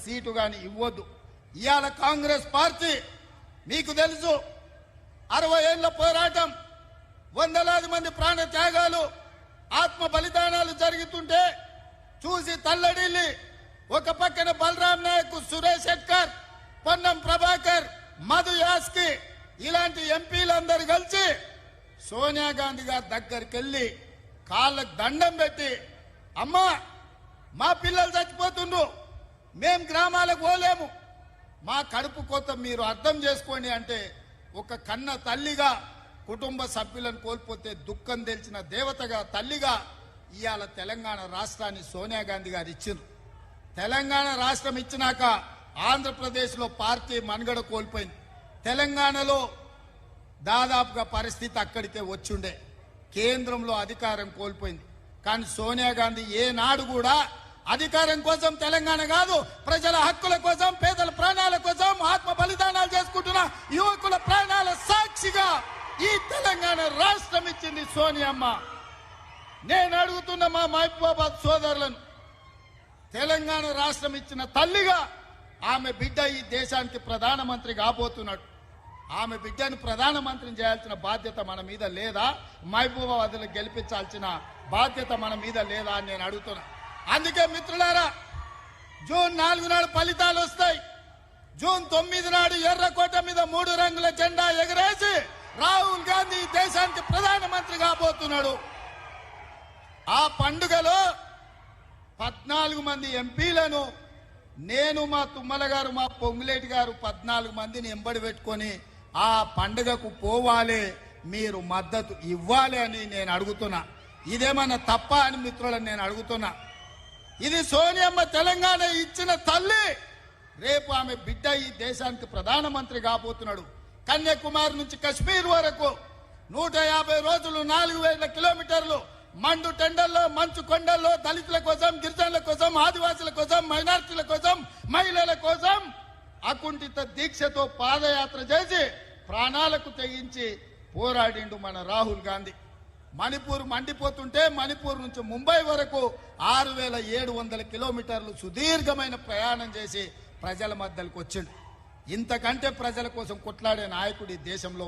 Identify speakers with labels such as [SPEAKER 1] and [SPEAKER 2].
[SPEAKER 1] Seat గాని ఇవ్వద్దు. ఇవాళ కాంగ్రెస్ పార్టీ మీకు తెలుసు 60 ఏళ్ల పోరాటం, వందలాది మంది ప్రాణ త్యాగాలు, ఆత్మ బలిదానాలు జరుగుతుంటే చూసి తల్లడిల్లి ఒక పక్కన బలరాం నాయక్, సురేష్ శెట్కర్, పొన్నం ప్రభాకర్, మధు యాస్కి ఇలాంటి ఎంపీలందరూ కలిసి సోనియా గాంధీ గారి దగ్గరికి వెళ్లి కాళ్ళకు దండం పెట్టి, అమ్మా మా పిల్లలు చచ్చిపోతుండ్రు, మేం గ్రామాలకు పోలేము, మా కడుపు కోత మీరు అర్థం చేసుకోండి అంటే ఒక కన్న తల్లిగా కుటుంబ సభ్యులను కోల్పోతే దుఃఖం తెలిసిన దేవతగా తల్లిగా ఇవాళ తెలంగాణ రాష్ట్రాన్ని సోనియా గాంధీ గారు ఇచ్చిండ్రు. తెలంగాణ రాష్ట్రం ఇచ్చినాక ఆంధ్రప్రదేశ్లో పార్టీ మనుగడ కోల్పోయింది. తెలంగాణలో దాదాపుగా పరిస్థితి అక్కడికే వచ్చుండే, కేంద్రంలో అధికారం కోల్పోయింది. కానీ సోనియా గాంధీ ఏనాడు కూడా అధికారం కోసం తెలంగాణ కాదు, ప్రజల హక్కుల కోసం, పేదల ప్రాణాల కోసం, ఆత్మ బలిదానాలు చేసుకుంటున్న యువకుల ప్రాణాల సాక్షిగా ఈ తెలంగాణ రాష్ట్రం ఇచ్చింది సోనియమ్మ. నేను అడుగుతున్న మా మహబూబాబాద్ సోదరులను, తెలంగాణ రాష్ట్రం ఇచ్చిన తల్లిగా ఆమె బిడ్డ ఈ దేశానికి ప్రధానమంత్రి కాబోతున్నాడు. ఆమె బిడ్డను ప్రధానమంత్రిని చేయాల్సిన బాధ్యత మన మీద లేదా? మహబూబాబాద్లో గెలిపించాల్సిన బాధ్యత మన మీద లేదా అని నేను అడుగుతున్నా. అందుకే మిత్రులారా, జూన్ 4 నాడు ఫలితాలు వస్తాయి. జూన్ 9 నాడు ఎర్రకోట మీద 3 రంగుల జెండా ఎగరేసి రాహుల్ గాంధీ దేశానికి ప్రధానమంత్రి కాబోతున్నాడు. ఆ పండుగలో 14 మంది ఎంపీలను నేను, మా తుమ్మల గారు, మా పొంగులేటి గారు 14 మందిని ఎంబడి పెట్టుకొని ఆ పండుగకు పోవాలి, మీరు మద్దతు ఇవ్వాలి అని నేను అడుగుతున్నా. ఇదేమన్నా తప్ప అని మిత్రులను నేను అడుగుతున్నా. ఇది సోనియమ్మ తెలంగాణ ఇచ్చిన తల్లి. రేపు ఆమె బిడ్డ ఈ దేశానికి ప్రధానమంత్రి కాబోతున్నాడు. కన్యాకుమారి నుంచి కశ్మీర్ వరకు 150 రోజులు 4000 కిలోమీటర్లు మండు టెండల్లో, మంచు కొండల్లో దళితుల కోసం, గిరిజనుల కోసం, ఆదివాసుల కోసం, మైనార్టీల కోసం, మహిళల కోసం అకుంఠిత దీక్షతో పాదయాత్ర చేసి ప్రాణాలకు తెగించి పోరాడిండు మన రాహుల్ గాంధీ. మణిపూర్ మండిపోతుంటే మణిపూర్ నుంచి ముంబై వరకు 6700 కిలోమీటర్లు సుదీర్ఘమైన ప్రయాణం చేసి ప్రజల మధ్యలోకి వచ్చిండు. ఇంతకంటే ప్రజల కోసం కొట్లాడే నాయకుడు ఈ దేశంలో